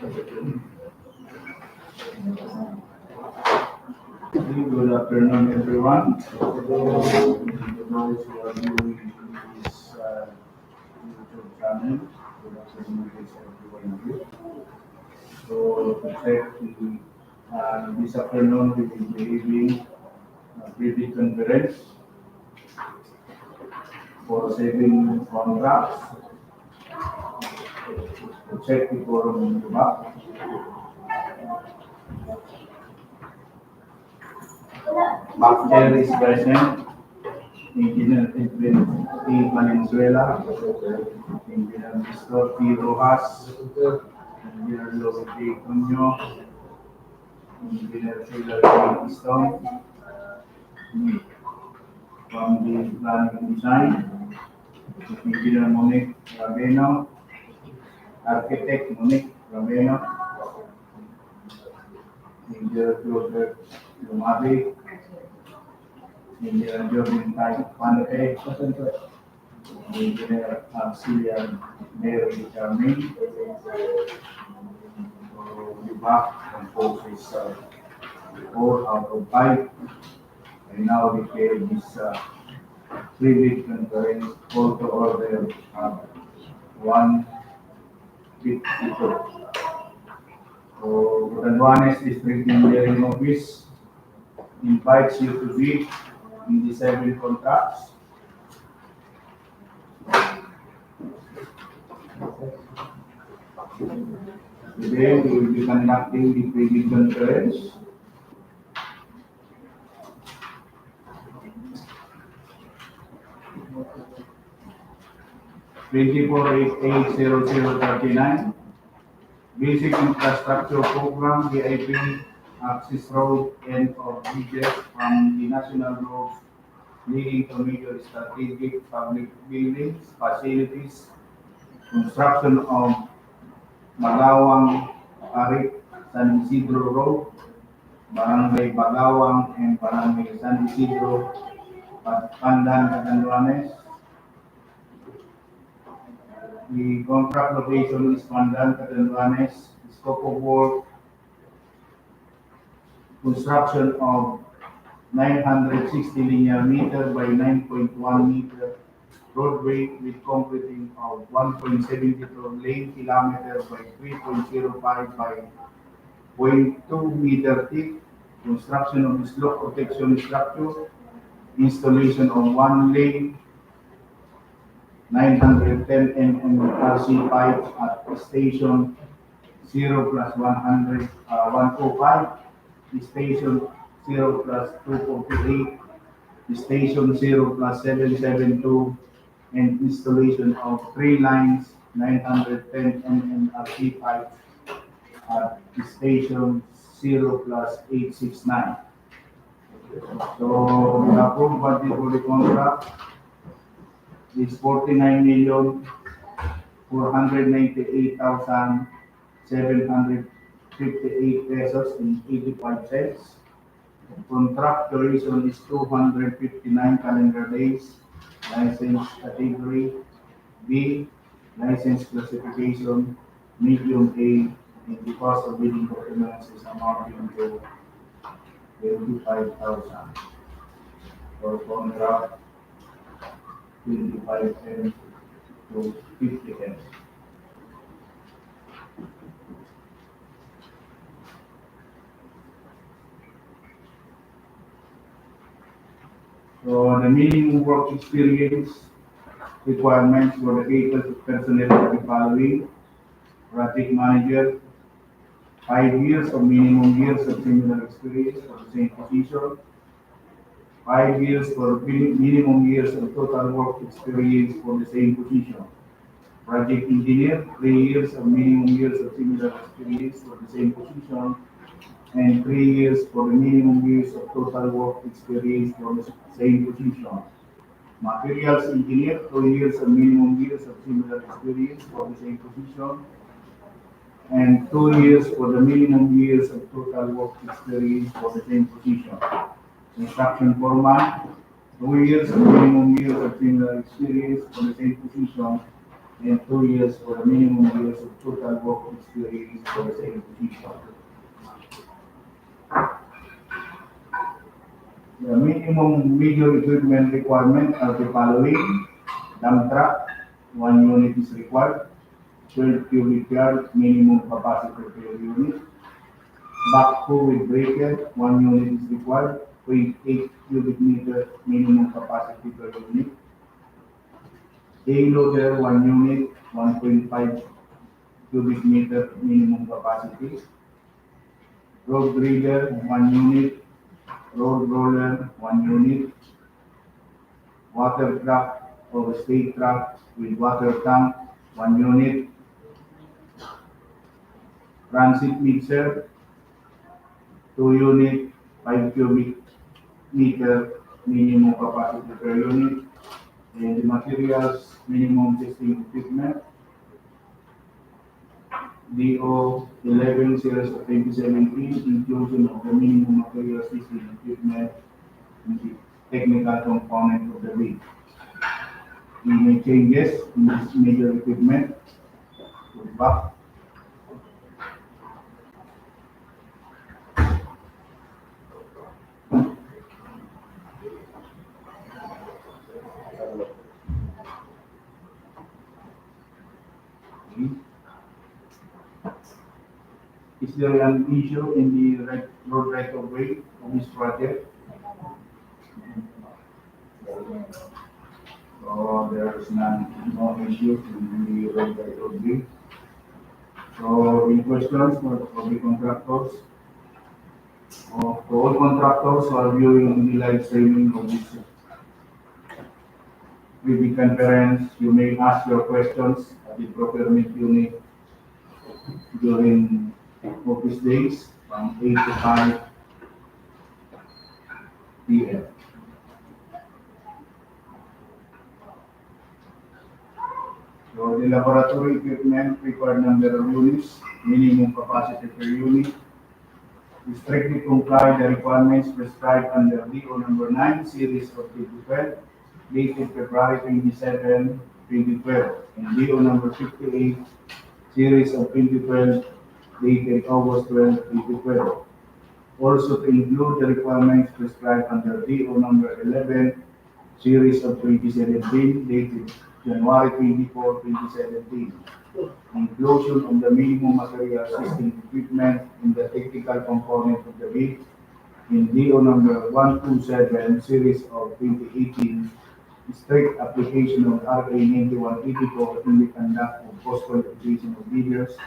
Good afternoon, everyone. For those who are viewing this YouTube channel, good afternoon, everyone of you. So, to check this afternoon, we will be having a briefing conference for saving contracts. To check the forum in the back. Back there is present Engineer Edwin T. Valenzuela, Engineer Mr. P. Rojas, Engineer Logan J. Cunyo, Engineer Taylor J. Easton, from the Planning and Design, Engineer Monique Raveno, Architect Monique Raveno, Engineer Joseph Lumari, Engineer Jordan Panday, Engineer Auxiliary Mary Charming. So the back composes 4 out of 5. I now declare this briefing conference call to order at 1:52. So Catanduanes District Engineering Office invites you to bid in the 7 contracts. Today we will be conducting the briefing conference. (24880039) Basic Infrastructure Program VIP Access Road and of bridges from the National Roads leading to major strategic public buildings, facilities, construction of Bagawang, Parik-San Isidro Road, Barangay Bagawang and Barangay San Isidro, Pandan, Catanduanes. The contract location is Pandan, Catanduanes. Scope of work, construction of 960 linear meter by 9.1 meter roadway with concreting of 1.72 lane kilometer by 3.05 by 0.2 meter thick, construction of slope protection structure, installation of 1 lane 910 mm RC pipe at station 0+105, station 0+248, station 0+772, and installation of 3 lines 910 mm RC pipe at station 0+869. So the approved budget for the contract is 49,498,758 pesos and 85 cents. Contract duration is 259 calendar days. License category B, license classification medium A, and the cost of bidding documents is amounting to 25,000. For contract 25M to 50M. So the minimum work experience requirements for the capable personnel are the following: project manager, 5 years or minimum years of similar experience for the same position, 5 years for minimum years of total work experience for the same position. Project engineer, 3 years of minimum years of similar experience for the same position, and 3 years for the minimum years of total work experience for the same position. Materials engineer, 2 years of minimum years of similar experience for the same position, and 2 years for the minimum years of total work experience for the same position. Construction foreman, 2 years of minimum years of similar experience for the same position, and 2 years for the minimum years of total work experience for the same position. The minimum major equipment requirement are the following: dump truck, 1 unit is required, 12 cubic yard minimum capacity per unit, backhoe with breaker, 1 unit is required, 0.8 cubic meter minimum capacity per unit, hay loader, 1 unit, 1.5 cubic meter minimum capacity, road grader, 1 unit, road roller, 1 unit, water truck or state truck with water tank, 1 unit, transit mixer, 2 unit, 5 cubic meter minimum capacity per unit, and the materials minimum testing equipment, DO 11 series of 2017, inclusion of the minimum materials testing equipment in the technical component of the bid. We make changes in this major equipment to the back. Is there an issue in the road right of way of this project? So there is no issue in the road right of way. So any questions for the contractors? For all contractors who are viewing the live streaming of this video conference, you may ask your questions at the procurement unit during office days from 8 to 5 p.m. So the laboratory equipment required number of units, minimum capacity per unit, strictly comply the requirements prescribed under DO number 9 series of 2012, dated February 27, 2012, and DO number 58 series of 2012, dated August 12, 2012. Also to include the requirements prescribed under DO number 11 series of 2017, dated January 24, 2017. Inclusion of the minimum material system equipment in the technical component of the bid in DO number 127 series of 2018, strict application of RA 9184 in the conduct of post-qualification of bidders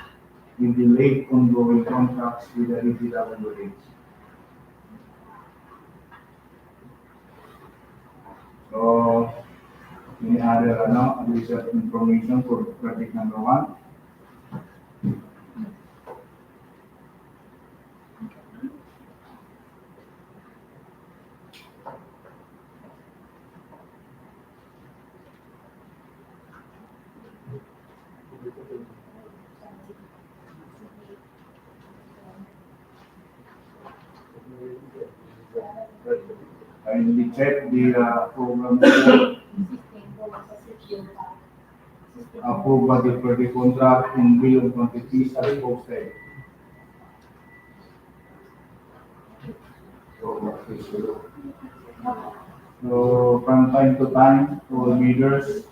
with the late ongoing contracts with the DPWH. So, any other additional information for project number 1? Kindly check the program approved by the project contract and bill of quantities as posted. So from time to time, all bidders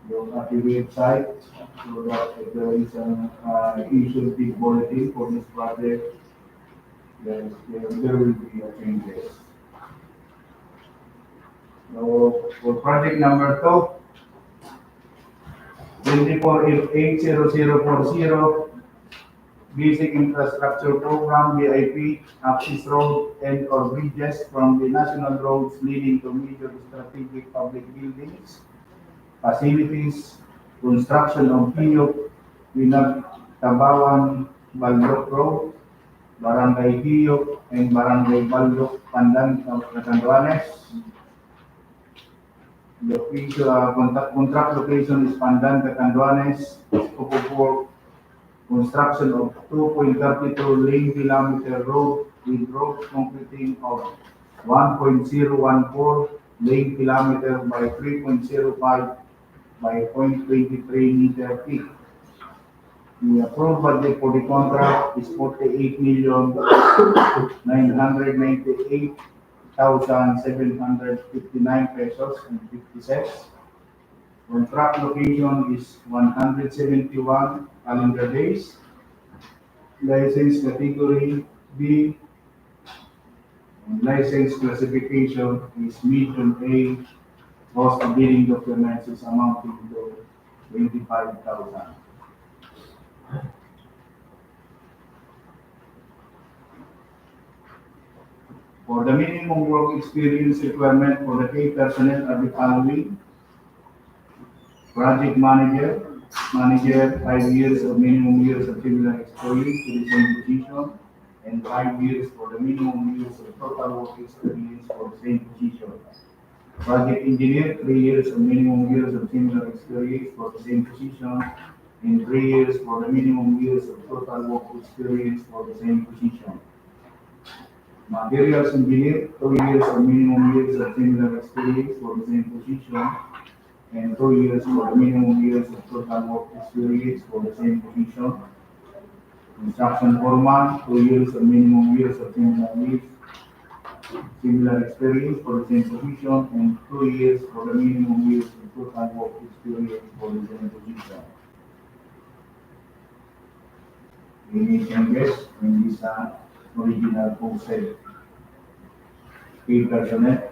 look at the website so that if there is an issue big bulletin for this project, then there will be changes. So for project number 2, 24F80040, Basic Infrastructure Program BIP, access road and or bridges from the national roads leading to major strategic public buildings, facilities, construction of Hiyop, Pinagtabawan-Baldoc Road, Barangay Hiyop and Barangay Baldoc, Pandan, Catanduanes. The contract location is Pandan, Catanduanes. Scope of work, construction of 2.32 lane kilometer road with road concreting of 1.014 lane kilometer by 3.05 by 0.23 meter peak. The approved budget for the contract is 48,998,759 pesos and 50 cents. Contract location is 171 calendar days. License category B. And license classification is medium A. Cost of bidding documents is amounting to 25,000. For the minimum work experience requirement for the key personnel are the following: project manager, 5 years of minimum years of similar experience to the same position, and 5 years for the minimum years of total work experience for the same position. Project engineer, 3 years of minimum years of similar experience for the same position, and 3 years for the minimum years of total work experience for the same position. Materials engineer, 2 years of minimum years of similar experience for the same position, and 2 years for the minimum years of total work experience for the same position. Construction foreman, 2 years of minimum years of similar experience for the same position, and 2 years for the minimum years of total work experience for the same position. Any changes in this original posted key personnel?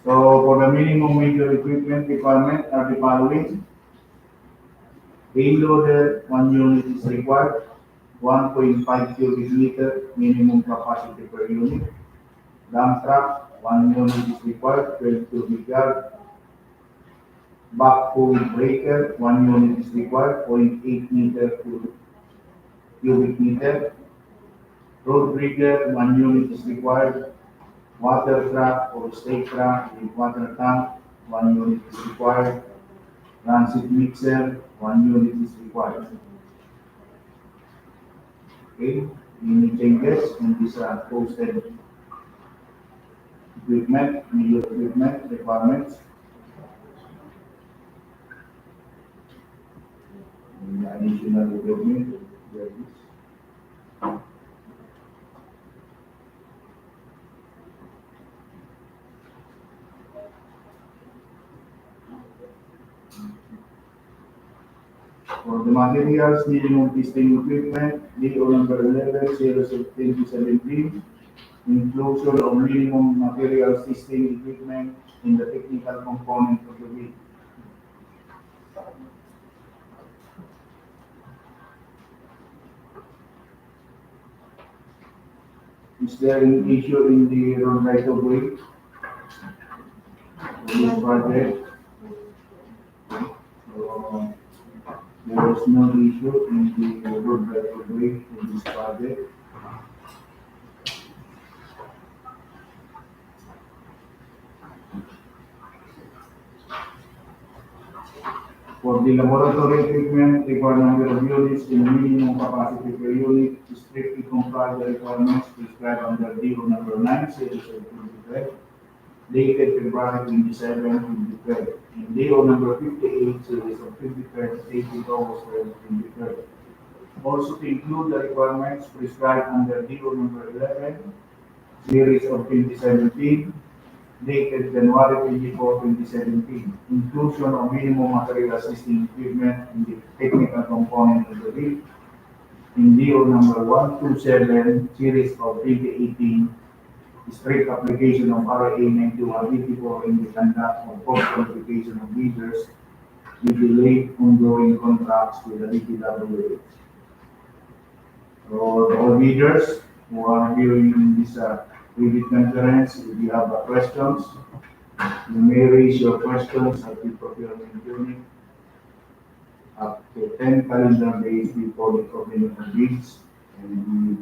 So for the minimum major equipment requirement are the following: payloader, 1 unit is required, 1.5 cubic meter minimum capacity per unit. Dump truck, 1 unit is required, 12 cubic yard. Backhoe breaker, 1 unit is required, 0.8 meter cubic meter. Road rigger, 1 unit is required. Water truck or stake truck with water tank, 1 unit is required. Transit mixer, 1 unit is required. Okay, any changes in this posted equipment, major equipment requirements? Additional equipment, there is. For the materials, minimum testing equipment, DO number 11, series of 2017, inclusion of minimum materials testing equipment in the technical component of the bid. Is there an issue in the road right of way for this project? There is no issue in the road right of way for this project. For the laboratory equipment, required number of units in minimum capacity per unit strictly comply the requirements prescribed under DO number 9, series of 2012, dated February 27, 2012, and DO number 58, series of 2012, dated August 12, 2012. Also to include the requirements prescribed under DO number 11, series of 2017, dated January 24, 2017, inclusion of minimum material testing equipment in the technical component of the bid, in DO number 127, series of 2018, strict application of RA 9184 in the conduct of post-qualification of bidders with delayed ongoing contracts with the DPWH. For all bidders who are viewing this bid conference, if you have questions, you may raise your questions at the procurement unit up to 10 calendar days before the opening of bids, and we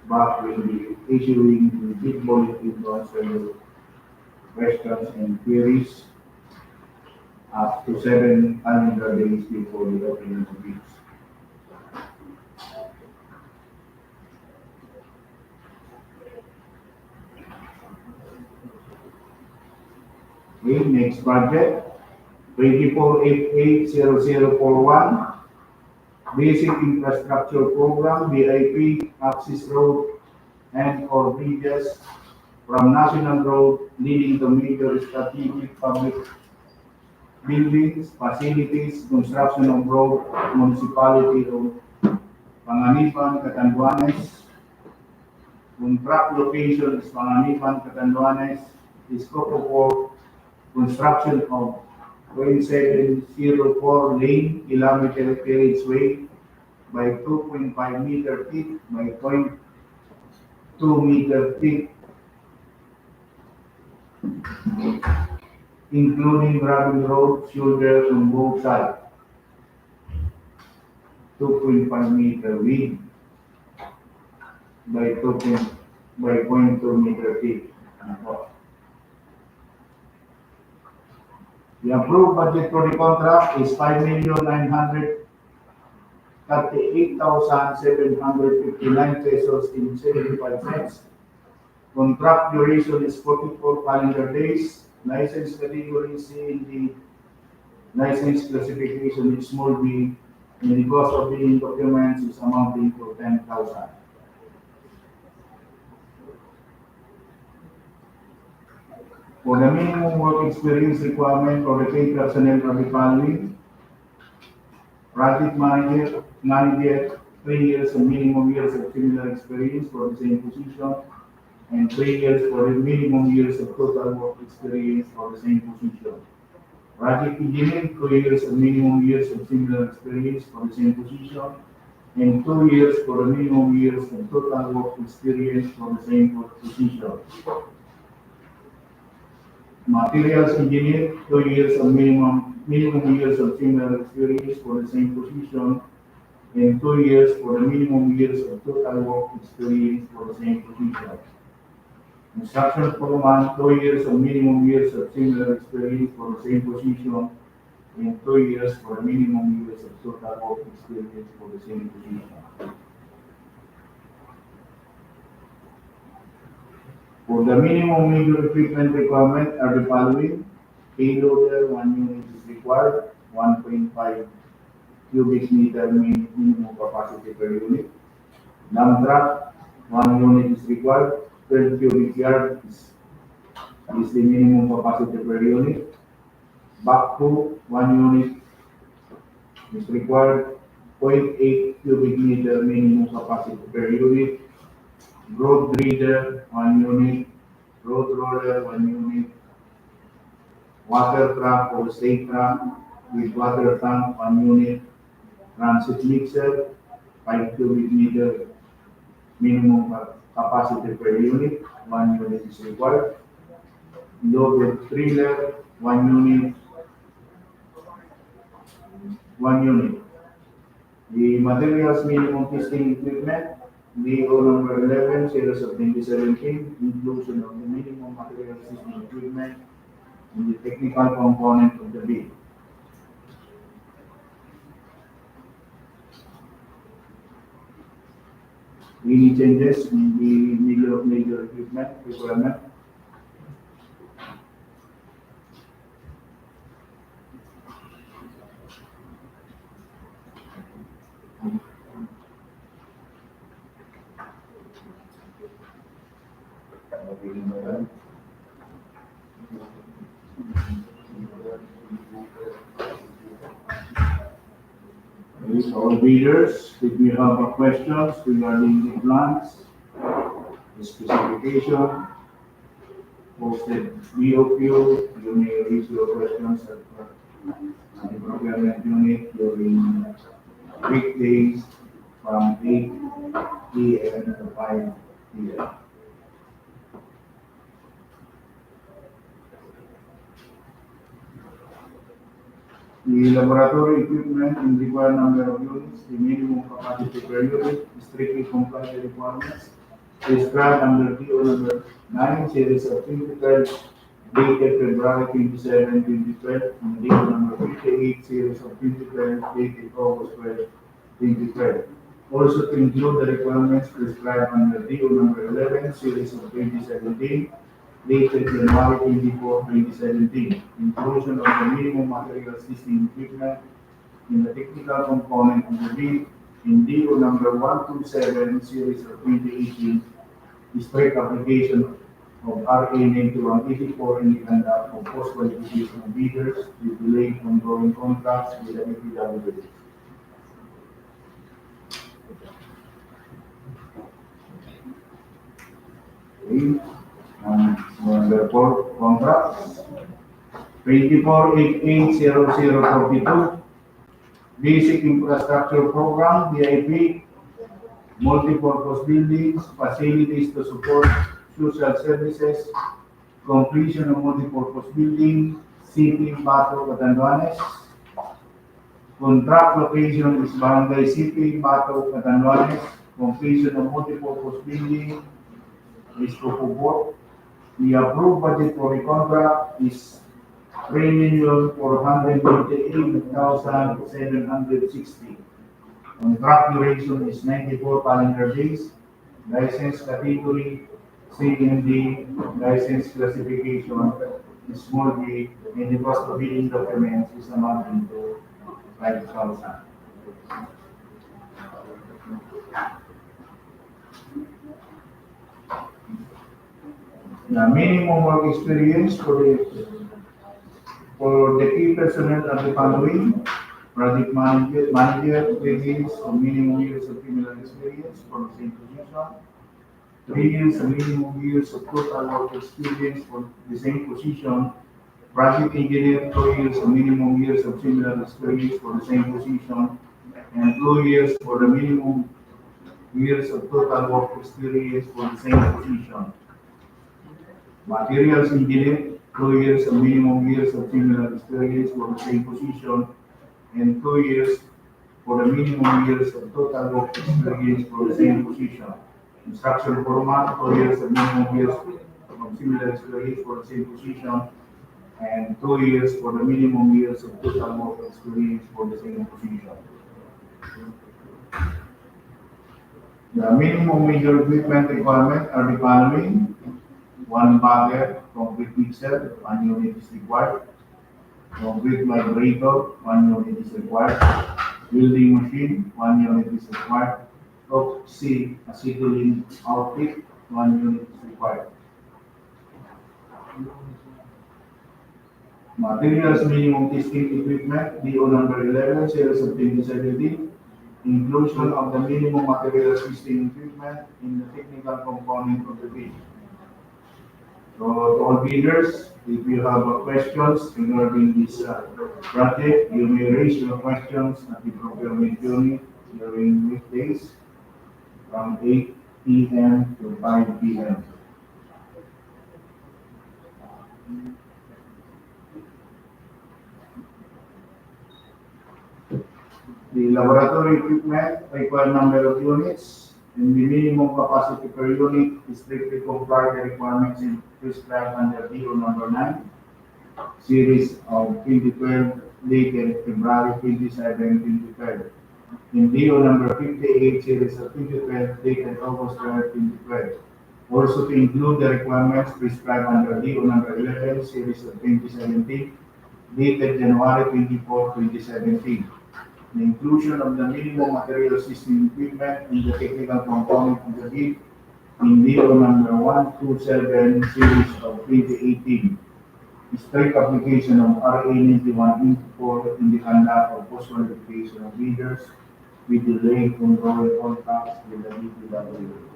back will be issuing the bid bulletin to answer your questions and queries up to 7 calendar days before the opening of bids. Okay, next project, 24880041, Basic Infrastructure Program, BIP, Access Road, and or bridges from National Road leading to major strategic public buildings, facilities, construction of road, Municipality of Panganiban, Catanduanes. Contract location is Panganiban, Catanduanes. Scope of work, construction of 2704 lane kilometer carriageway by 2.5 meter thick by 0.2 meter thick, including gravel road shoulders on both sides, 2.5 meter width by 0.2 meter thick. The approved budget for the contract is 5,938,759 pesos in 75 cents. Contract duration is 44 calendar days. License category C in the license classification is small b, and the cost of the documents is amounting to 10,000. For the minimum work experience requirement for the paid personnel are the following: project manager, 3 years and minimum years of similar experience for the same position, and 3 years for the minimum years of total work experience for the same position. Project engineer, 2 years and minimum years of similar experience for the same position, and 2 years for the minimum years of total work experience for the same position. Materials engineer, 2 years of minimum years of similar experience for the same position, and 2 years for the minimum years of total work experience for the same position. Construction foreman, 2 years of minimum years of similar experience for the same position, and 2 years for the minimum years of total work experience for the same position. For the minimum major equipment requirement are the following: payloader, 1 unit is required, 1.5 cubic meter minimum capacity per unit. Dump truck, 1 unit is required, 12 cubic yard is the minimum capacity per unit. Backhoe, 1 unit is required, 0.8 cubic meter minimum capacity per unit. Road grader, 1 unit. Road roller, 1 unit. Water truck or state truck with water tank, 1 unit. Transit mixer, 5 cubic meter minimum capacity per unit, 1 unit is required. Loaded trailer, 1 unit. 1 unit. The materials minimum testing equipment, DEO number 11, series of 2017, inclusion of the minimum materials testing equipment and the technical component of the bid. Any changes in the major equipment requirement? All bidders, if you have questions regarding the plans, the specification, posted BOQ, you may raise your questions at the procurement unit during weekdays from 8 p.m. to 5 p.m. The laboratory equipment and required number of units, the minimum capacity per unit, strictly comply the requirements prescribed under DO number 9, series of 2012, dated February 27, 2012, and DO number 58, series of 2012, dated August 12, 2012. Also to include the requirements prescribed under DO number 11, series of 2017, dated January 24, 2017. Inclusion of the minimum material system equipment in the technical component of the bid in DO number 127 series of 2018, straight application of RA 9184 in the conduct of post-qualification of bidders with delayed ongoing contracts with the DPWH. Okay. Number 4 contracts 24880042 Basic Infrastructure Program BIP Multipurpose Buildings Facilities to Support Social Services Completion of Multipurpose Building Sipi Bato Catanduanes. Contract location is Barangay Sipi Bato Catanduanes. Completion of Multipurpose Building is Procurement. The approved budget for the contract is 3,428,760. Contract duration is 94 calendar days. License category CMD. License classification is small d. And the cost of bidding documents is amounting to 5,000. The minimum work experience for the key personnel are the following: project manager 3 years or minimum years of criminal experience for the same position, 3 years or minimum years of total work experience for the same position, project engineer 2 years or minimum years of similar experience for the same position, and 2 years for the minimum years of total work experience for the same position. Materials engineer, 2 years of minimum years of similar experience for the same position, and 2 years for the minimum years of total work experience for the same position. Instruction foreman, 2 years of minimum years of similar experience for the same position, and 2 years for the minimum years of total work experience for the same position. The minimum major equipment requirement are the following: 1 bagger, concrete mixer, 1 unit is required. Concrete vibrator, 1 unit is required. Building machine, 1 unit is required. Acetylene outfit, 1 unit is required. Materials minimum testing equipment, DO number 11, series of 2017. Inclusion of the minimum materials testing equipment in the technical component of the bid. So to all bidders, if you have questions regarding this project, you may raise your questions at the procurement unit during weekdays from 8 p.m. to 5 p.m. The laboratory equipment required number of units and the minimum capacity per unit strictly comply the requirements prescribed under DO number 9, series of 2012, dated February 27, 2012. In DO number 58, series of 2012, dated August 12, 2012. Also to include the requirements prescribed under DO number 11, series of 2017, dated January 24, 2017. The inclusion of the minimum material system equipment in the technical component of the bid in DO number 127 series of 2018. Straight application of RA 9184 in the conduct of post-qualification of bidders with delayed ongoing contracts with the DPWH.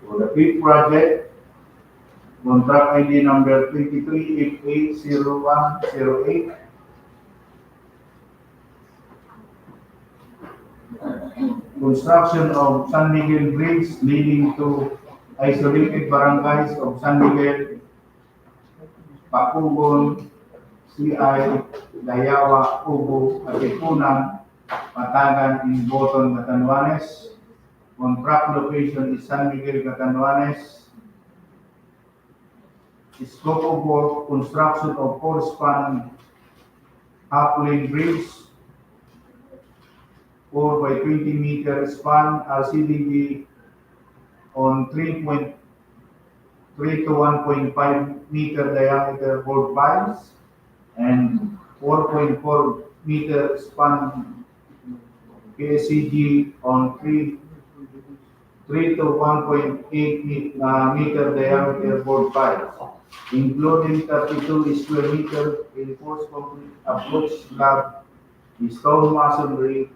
For the bid project, contract ID number 23880108. Construction of San Miguel Bridge leading to isolated barangays of San Miguel, Pakugon, CI, Dayawa, Ubo, Katipunan, Patagan in Boton, Catanduanes. Contract location is San Miguel, Catanduanes. Scope of work, construction of 4-span half-lane bridge 4 by 20 meter span RCDB on 3.3 to 1.5 meter diameter board piles and 4.4 meter span PSCG on 3 to 1.8 meter diameter board piles, including 32 square meter reinforced concrete approach slab, stone masonry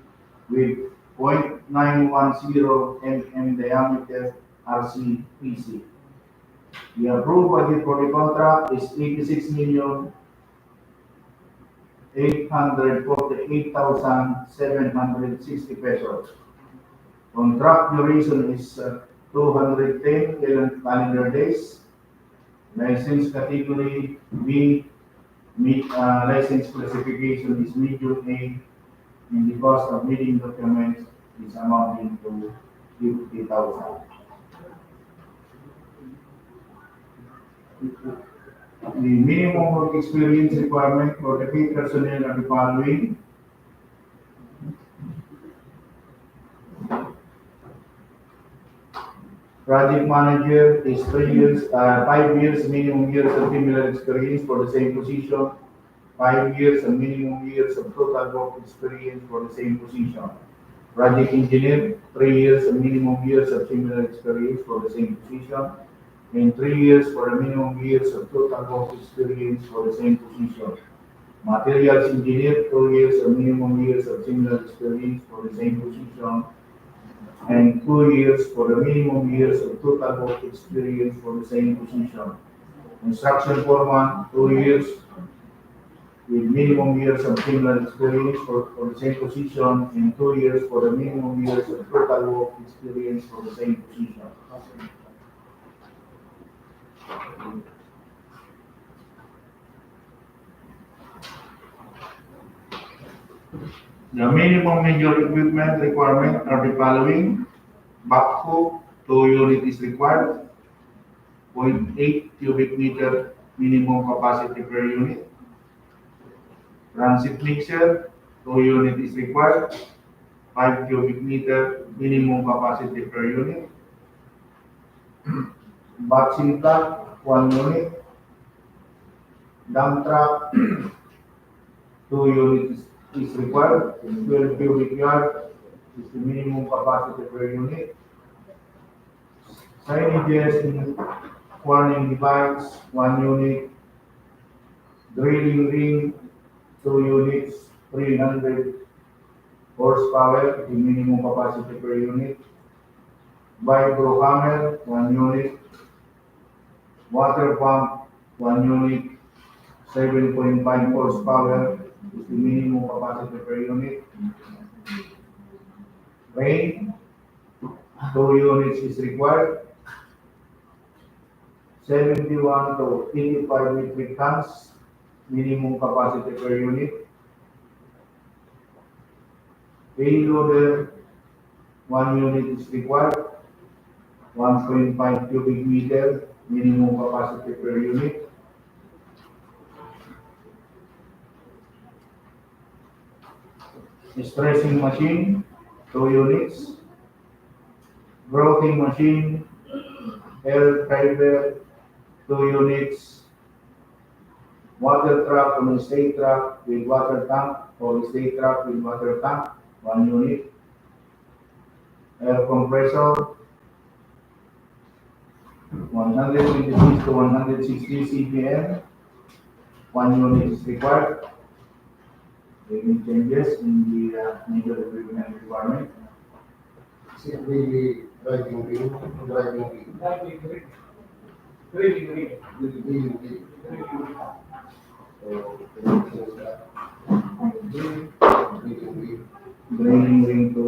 with 0.910 mm diameter RCPC. The approved budget for the contract is 86,848,760 pesos. Contract duration is 210 calendar days. License category B, license classification is medium A, and the cost of bidding documents is amounting to 50,000. The minimum work experience requirement for the key personnel are the following. Project manager is 5 years minimum years of similar experience for the same position, 5 years and minimum years of total work experience for the same position. Project engineer, 3 years and minimum years of similar experience for the same position, and 3 years for the minimum years of total work experience for the same position. Materials engineer, 2 years and minimum years of similar experience for the same position, and 2 years for the minimum years of total work experience for the same position. Construction foreman, 2 years with minimum years of similar experience for the same position, and 2 years for the minimum years of total work experience for the same position. The minimum major equipment requirement are the following. Backhoe, 2 unit is required, 0.8 cubic meter minimum capacity per unit. Transit mixer, 2 unit is required, 5 cubic meter minimum capacity per unit. Batching truck, 1 unit. Dump truck, 2 units is required, 12 cubic yard is the minimum capacity per unit. Signages in warning device, 1 unit. Drilling ring, 2 units, 300 horsepower, the minimum capacity per unit. Vibro hammer, 1 unit. Water pump, 1 unit, 7.5 horsepower is the minimum capacity per unit. Rain, 2 units is required. 71 to 85 metric tons, minimum capacity per unit. Payloader, 1 unit is required, 1.5 cubic meter, minimum capacity per unit. Stressing machine, 2 units. Grouting machine, air driver, 2 units. Water truck on a state truck with water tank or state truck with water tank, 1 unit. Air compressor, 126 to 160 CPM, 1 unit is required. Any changes in the major equipment requirement? Simply driving ring. Draining ring to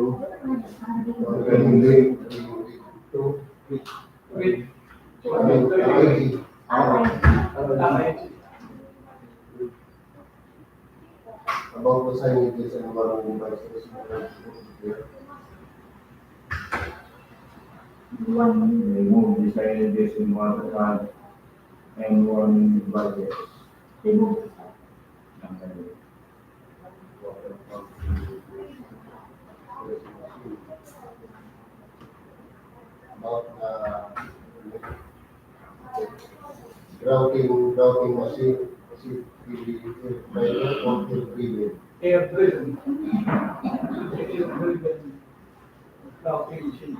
about the signages and warning devices. remove the signages in water tank and warning devices. About grouting machine, private or driven. Air-driven. Air-driven grouting machine.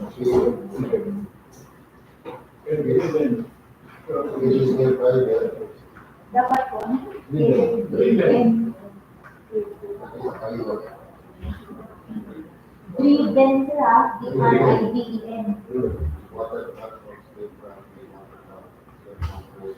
Machine, Air-driven. which is near private, Dapat po, Driven. driven. that is a pilot. Driven sila, D-R-I-V-E-N. Water transport state property, water transport.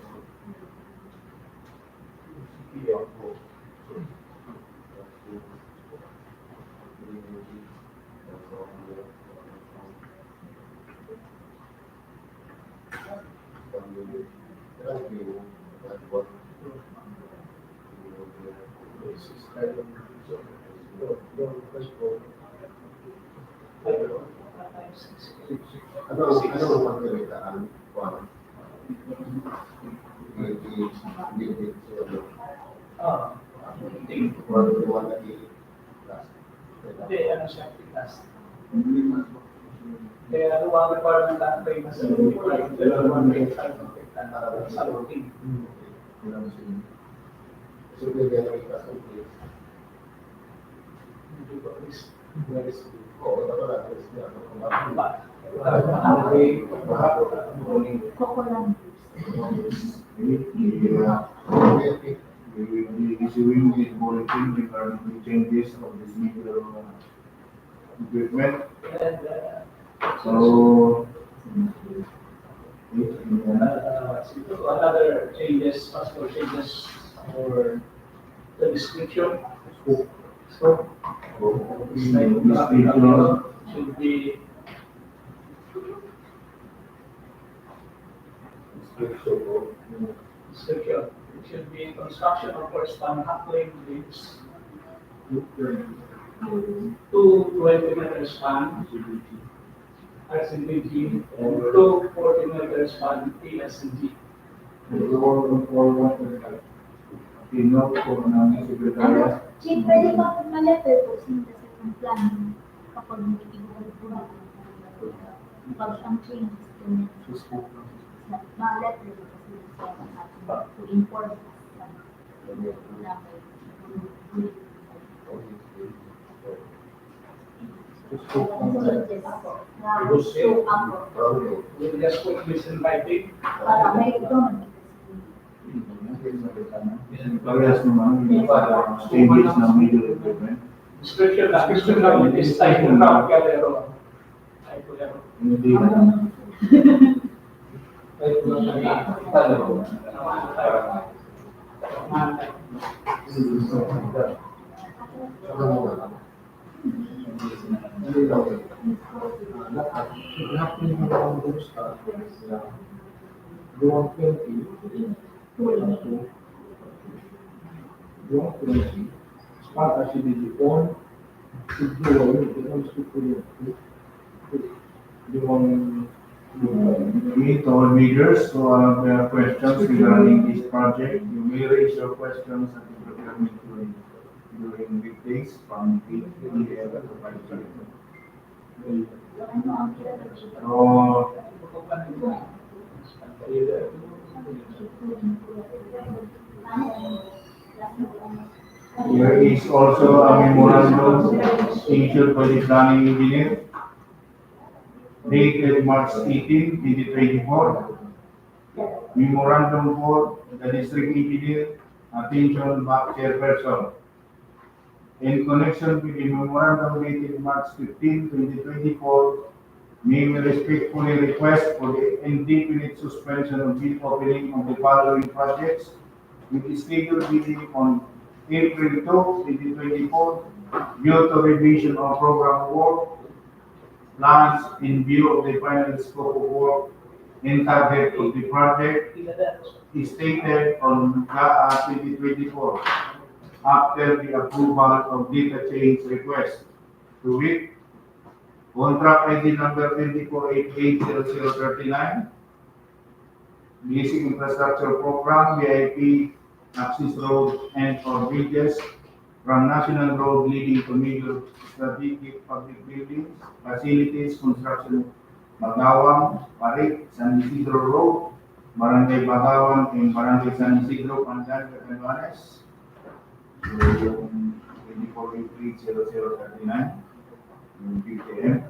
Ano ang pagkalitaan? One. Ah, hindi. Hindi, ano siya, pitas. Kaya luwangan pa ng tatay na sa dalawang may sa looking. Hindi ba, please? Koko lang. We will be issuing this bulletin regarding the changes of this meter equipment. And, So, another changes, possible changes for the description. So, should be description. It should be construction of corresponding handling bridges. 220-meter span, RCBG, and 240-meter span, PSCG. Pinok po ng Secretary. Chief, pwede ba ma-letter po since yung plan kapag nagtitibuhan po na pag ang changes po niya. Ma-letter po kasi sa ating to inform us na We'll just put this in writing. para may ito Parehas naman yung changes ng meter equipment. Description lang, it is type ng round galero. Type ko yan. Hindi na. Meet all leaders who have questions regarding this project. You may raise your questions at the procurement during weekdays from 8 p.m. to 5 p.m. ano ang kailangan. There is also a memorandum issued by the planning engineer dated March 18, 2024. Memorandum for the district engineer, attention back chairperson. In connection with the memorandum dated March 15, 2024, may we respectfully request for the indefinite suspension of bid opening of the following projects with the scheduled bidding on April 2, 2024, due to revision of program work plans in view of the final scope of work and target of the project is stated on GAA 2024 after the approval of data change request. To wit, contract ID number 24880039, Basic Infrastructure Program, VIP, Access Road and or Bridges, from National Road leading to major strategic public buildings, facilities, construction, Bagawang, Parik-San Isidro Road, Barangay Bagawang, and Barangay San Isidro, Pandan, Catanduanes. Yung 2488-0039, yung PTM.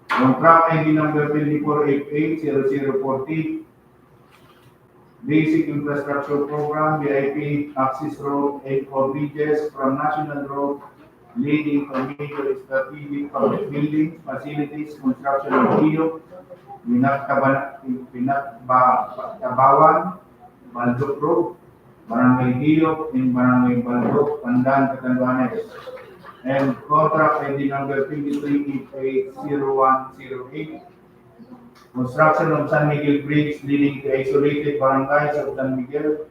Contract ID number 2488-0040, Basic Infrastructure Program, VIP, Access Road, and bridges from National Road leading to major strategic public buildings, facilities, construction of Hiyop, Pinagtabawan-Baldoc Road, Barangay Hiyop, and Barangay Baldoc, Pandan, Catanduanes. And contract ID number 2388-0108, construction of San Miguel Bridge leading to isolated barangays of San Miguel,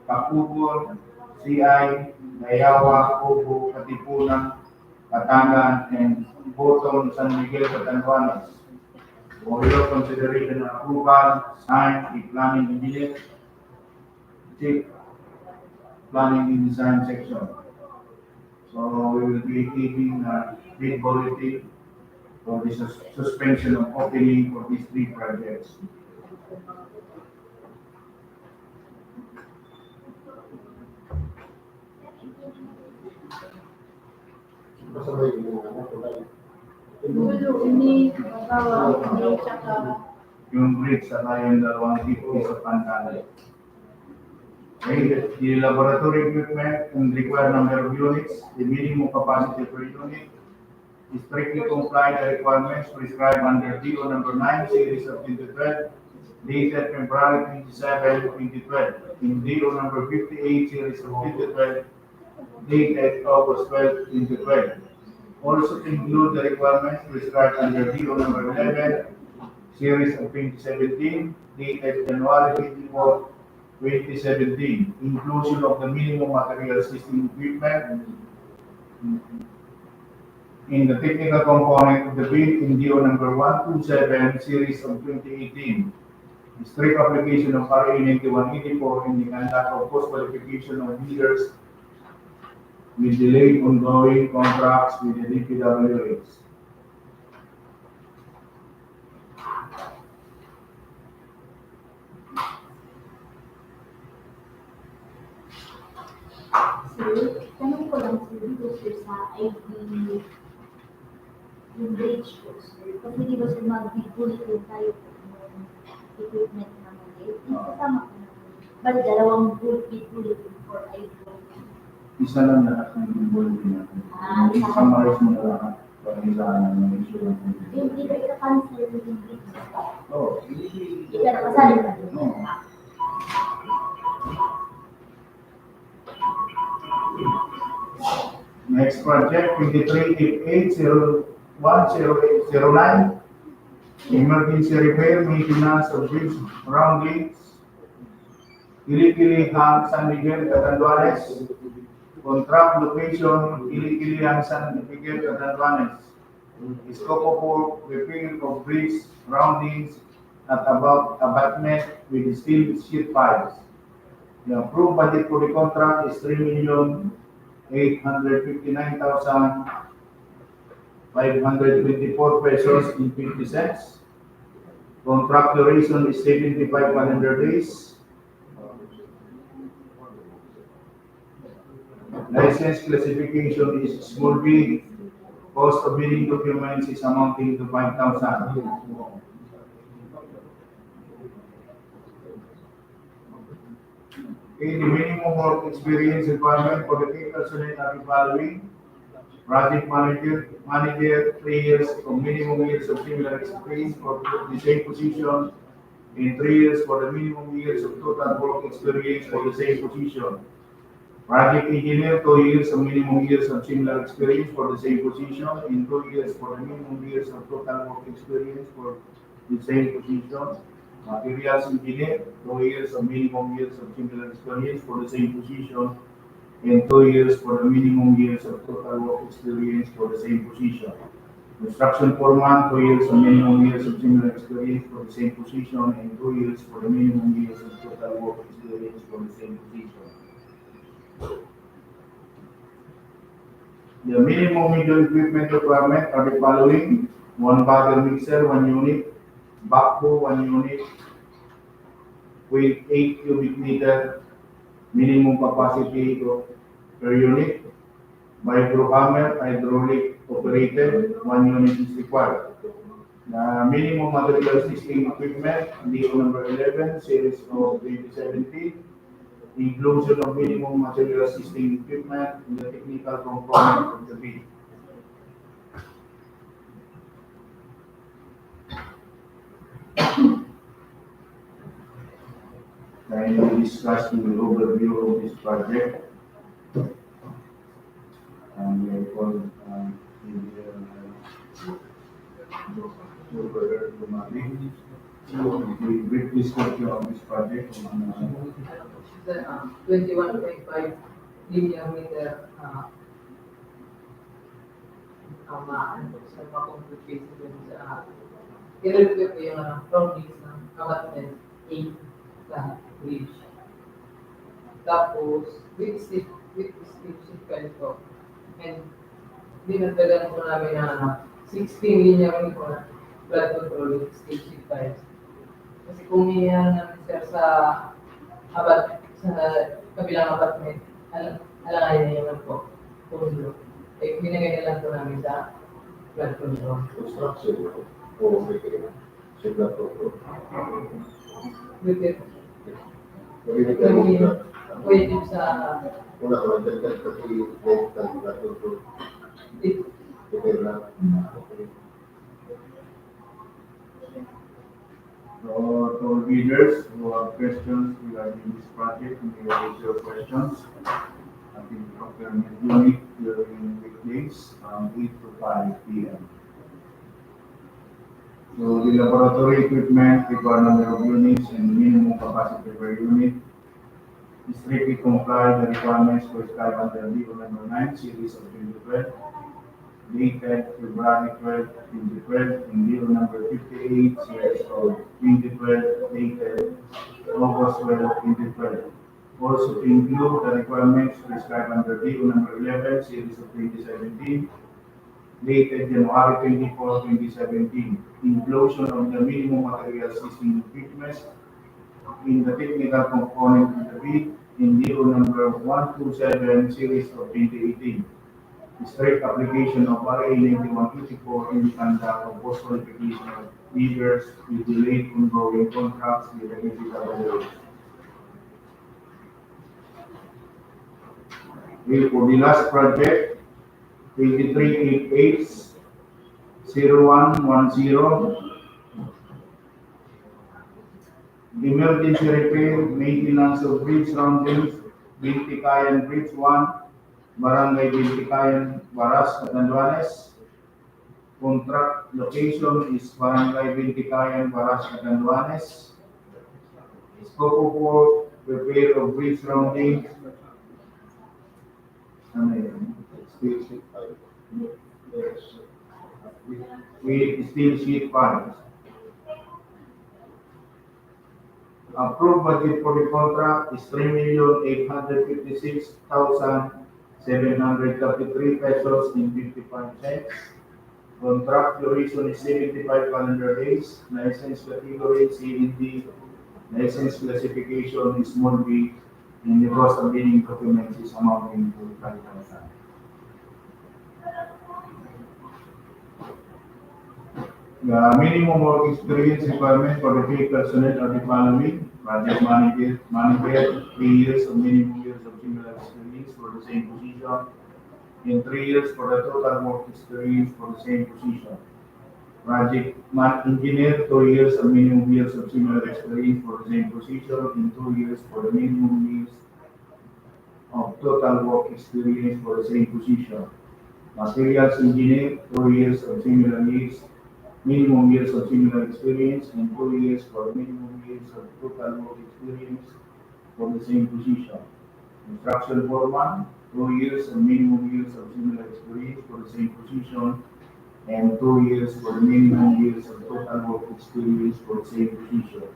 Kapugol, CI, Nayawa, Obo, Katipunan, Pandan, and Bato, San Miguel, Catanduanes. For your consideration and approval, signed the planning engineer, check planning and design section. So we will be taking bid bulletin for the suspension of opening for these three projects. Kasabay yung tulay. Dulo, ini, Bagawang, ini, tsaka Yung bridge sa yung dalawang tipo sa Pandan. Okay, the laboratory equipment and required number of units, the minimum capacity per unit, strictly comply the requirements prescribed under DO number 9, series of 2012, dated February 27, 2012, in DO number 58, series of 2012, dated August 12, 2012. Also include the requirements prescribed under DO number 11, series of 2017, dated January 24, 2017, inclusion of the minimum material system equipment in the technical component of the bid in DO number 127, series of 2018. Strict application of RA 9184 in the conduct of post-qualification of bidders with delayed ongoing contracts with the DPWH. sir, tanong ko lang sir, dito sir sa ID, yung bridge ko sir, kasi di ba sir mag-bulletin tayo po ng equipment na mali, kasama ko na po. Bali, dalawang bulletin for ID. Isa lang lahat ng bulletin natin. Summarize mo na lahat. Pag-isahan ng insurance. Hindi ba ika-cancel yung bridge? Oo. Hindi ka nakasali ba? Next project, 2388-010809, emergency repair, maintenance of bridge roundings, Kilikilihan, San Miguel, Catanduanes. Contract location, Kilikilihan, San Miguel, Catanduanes. Scope of repair of bridge roundings at about abutment with steel sheet piles. The approved budget for the contract is 3,859,524 pesos in 50 cents. Contract duration is 75 calendar days. License classification is small B. Cost of bidding documents is amounting to 5,000. Okay, the minimum work experience requirement for the key personnel are the following. Project manager, 3 years or minimum years of similar experience for the same position, and 3 years for the minimum years of total work experience for the same position. Project engineer, 2 years or minimum years of similar experience for the same position, and 2 years for the minimum years of total work experience for the same position. Materials engineer, 2 years or minimum years of similar experience for the same position, and 2 years for the minimum years of total work experience for the same position. Construction foreman, 2 years or minimum years of similar experience for the same position, and 2 years for the minimum years of total work experience for the same position. The minimum major equipment requirement are the following: one bagger mixer, 1 unit, backhoe, 1 unit, with 8 cubic meter minimum capacity per unit. By programmer, hydraulic operated, 1 unit is required. The minimum material system equipment, DO number 11, series of 2017, inclusion of minimum material system equipment in the technical component of the bid. Kindly discuss the overview of this project. And we are calling the brief description of this project. The 21.5 linear meter sa mga complicated dun sa i-review ko yung promise ng abutment 8 sa bridge. Tapos, with steep sequence ko. And dinagdagan ko namin na 16 linear meter flood control with steep sequence. Kasi kung iyan namin sir sa kabilang apartment, alangayin na naman po. Pundo. Eh, binagay na lang po namin sa flood control. Construction o sigla to. With Pwede pwede sa una ko nagdagdag kasi next time na to. Okay lang. So, to all readers who have questions regarding this project, you may raise your questions at the procurement unit during weekdays from 8 to 5 p.m. So, the laboratory equipment, required number of units, and minimum capacity per unit strictly comply the requirements prescribed under DO number 9, series of 2012, dated February 12, 2012, and DO number 58, series of 2012, dated August 12, 2012. Also to include the requirements prescribed under DO number 11, series of 2017, dated January 24, 2017, inclusion of the minimum material system equipment in the technical component of the bid in DO number 127, series of 2018. Strict application of RA 9184 in the conduct of post-qualification of bidders with delayed ongoing contracts with the DPWH. For the last project, 2388 0110, emergency repair, maintenance of bridge roundings, Pinagtabawan Bridge 1, Barangay Catanduanes. Contract location is Barangay Catanduanes. Scope of work, repair of bridge roundings. With steel sheet piles. Approved budget for the contract is 3,856,733 pesos in 55 cents. Contract duration is 75 calendar days. License category CND. License classification is small B. And the cost of bidding documents is amounting to 5,000. The minimum work experience requirement for the field personnel are the following: project manager, 3 years of minimum years of similar experience for the same position, and 3 years for the total work experience for the same position. Project engineer, 2 years of minimum years of similar experience for the same position, and 2 years for the minimum years of total work experience for the same position. Materials engineer, 2 years of similar years. Minimum years of similar experience and 2 years for minimum years of total work experience for the same position. Construction foreman, 2 years of minimum years of similar experience for the same position and 2 years for the minimum years of total work experience for the same position.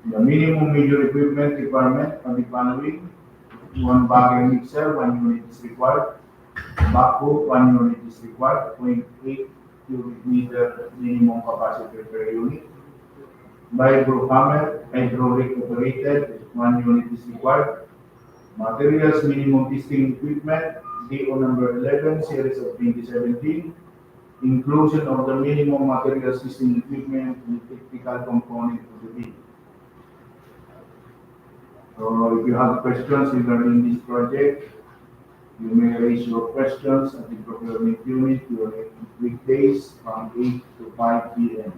The minimum major equipment requirement are the following: 1 Bagawang mixer, 1 unit is required. Bato, 1 unit is required, 0.8 cubic meter minimum capacity per unit. By Procurement, hydraulic operated, 1 unit is required. Materials minimum testing equipment, DO number 11, series of 2017. Inclusion of the minimum materials testing equipment and technical component of the bid. So if you have questions regarding this project, you may raise your questions at the procurement unit during weekdays from 8 to 5 p.m.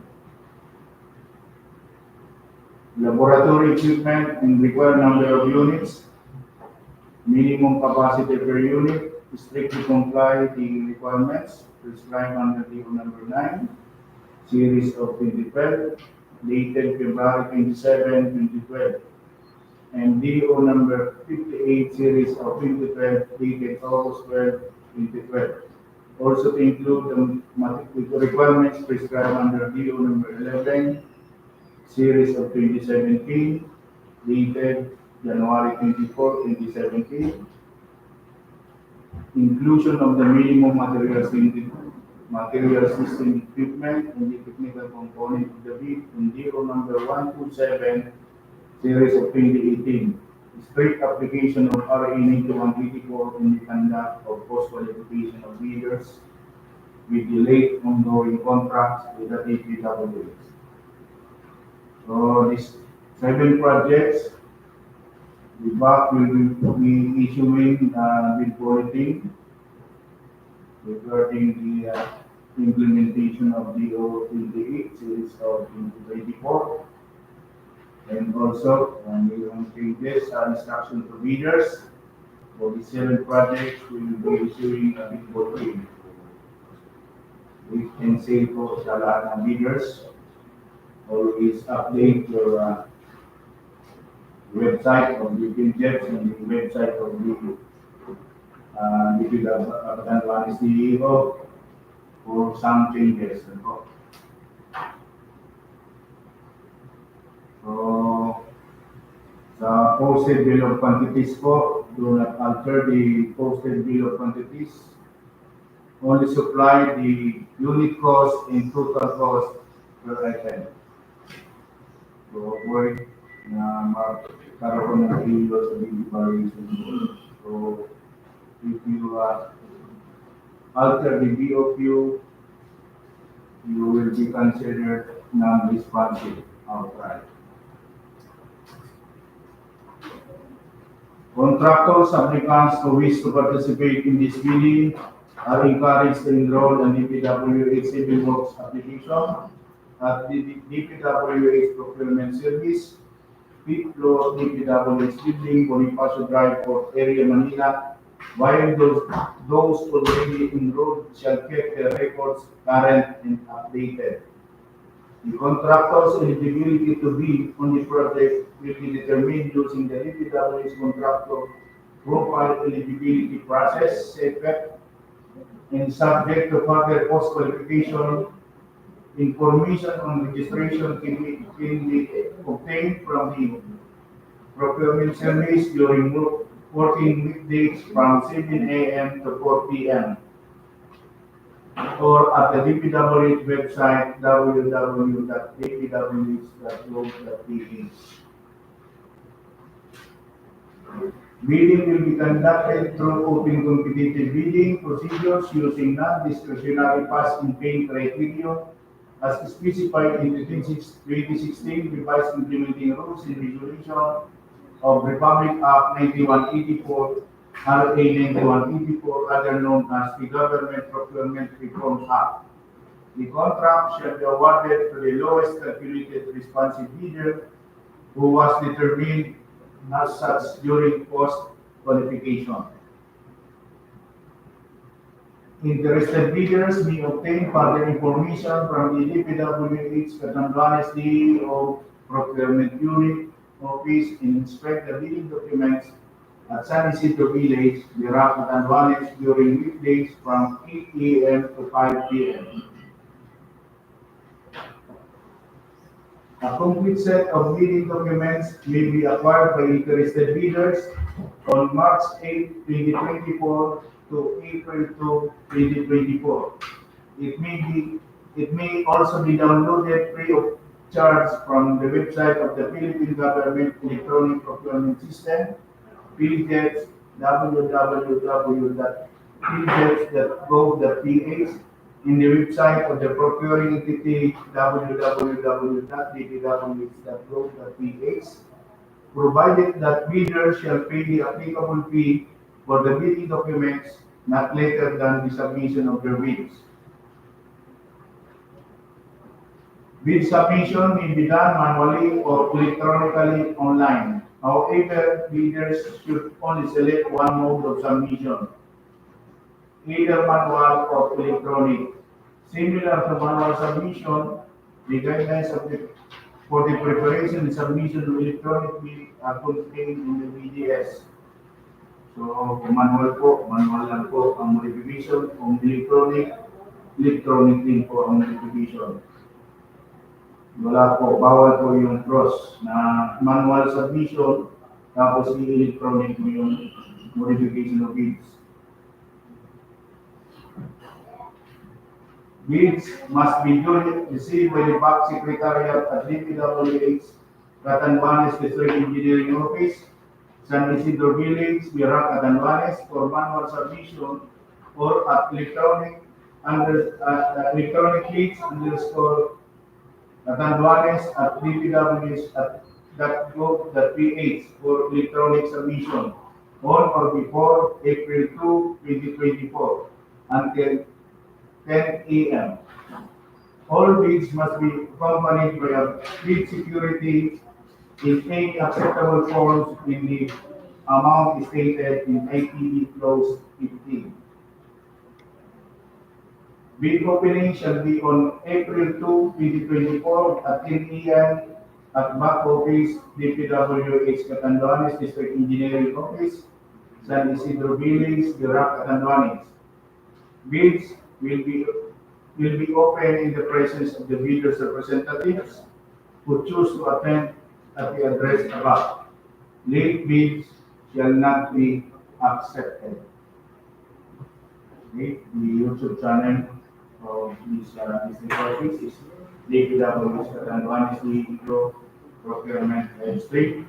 Laboratory equipment and required number of units, minimum capacity per unit, strictly comply the requirements prescribed under DO number 9, series of 2012, dated February 27, 2012, and DO number 58, series of 2012, dated August 12, 2012. Also to include the requirements prescribed under DO number 11, series of 2017, dated January 24, 2017. Inclusion of the minimum material system equipment and the technical component of the bid in DO number 127, series of 2018. Strict application of RA 9184 in the conduct of post-qualification of bidders with delayed ongoing contracts with the DPWH. So these 7 projects, the BAC will be issuing bid bulletin regarding the implementation of DO 28, series of 2024. And also, we want to give instruction to bidders for the 7 projects. We will be issuing a bid bulletin. We can say for sa lahat ng bidders, always update your website of the budgets and the website of the DPWH Catanduanes DEO for some changes. So, the posted bill of quantities po, do not alter the posted bill of quantities. Only supply the unit cost and total cost per item. So, avoid na magkaroon ng hilo sa big variation. So, if you alter the BOQ, you will be considered non-responsive outright. Contractors, applicants who wish to participate in this bidding are encouraged to enroll in DPWH Civil Works application at the DPWH Procurement Service, 5th floor DPWH Building, Bonifacio Drive, Port Area, Manila, while those already enrolled shall keep their records current and updated. The contractor's eligibility to bid on the project will be determined using the DPWH contractor profile eligibility process, SEPEC, and subject to further post-qualification. Information on registration can be obtained from the procurement service during working weekdays from 7 a.m. to 4 p.m. or at the DPWH website www.dpwh.gov.ph. Bidding will be conducted through open competitive bidding procedures using non-discretionary pass and fail criteria as specified in the 2016 revised implementing rules and regulation of Republic Act 9184, RA 9184, other known as the Government Procurement Reform Act. The contract shall be awarded to the lowest calculated responsive bidder who was determined as such during post-qualification. Interested bidders may obtain further information from the DPWH Catanduanes DEO Procurement Unit Office and inspect the bidding documents at San Isidro Village, Barangay, Catanduanes during weekdays from 8 a.m. to 5 p.m. A complete set of bidding documents may be acquired by interested bidders on March 8, 2024 to April 2, 2024. It may also be downloaded free of charge from the website of the Philippine Government Electronic Procurement System, PGEPS, www.pgeps.gov.ph, in the website of the procuring entity, www.dpwh.gov.ph, provided that bidders shall pay the applicable fee for the bidding documents not later than the submission of their bids. Bid submission may be done manually or electronically online. However, bidders should only select one mode of submission, either manual or electronic. Similar to manual submission, the guidelines for the preparation and submission of electronic bid are contained in the BDS. So, kung manual lang po ang modification. Kung electronic din po ang modification. Wala po, bawal po yung cross na manual submission, tapos i-electronic mo yung modification of bids. Bids must be duly received by the Back Secretariat at DPWH Catanduanes District Engineering Office, San Isidro Village, Barangay Catanduanes for manual submission or at electronic leads _ Catanduanes at dpwh.gov.ph for electronic submission on or before April 2, 2024 until 10 a.m. All bids must be accompanied by a bid security in any acceptable forms in the amount stated in ITD Clause 15. Bid opening shall be on April 2, 2024 at 10 a.m. at back office, DPWH Catanduanes District Engineering Office, San Isidro Village, Barangay Catanduanes. Bids will be open in the presence of the bidders' representatives who choose to attend at the address above. Late bids shall not be accepted. Okay, the YouTube channel of this office is DPWH Catanduanes DEO Procurement Livestream.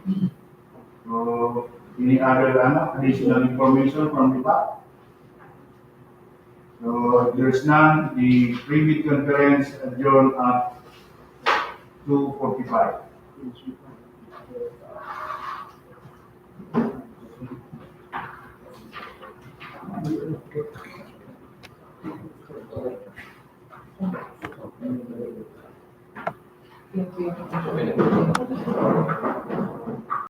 So, any other additional information from the back? So, there's none. The pre-bid conference adjourned at 2:45. Thank you.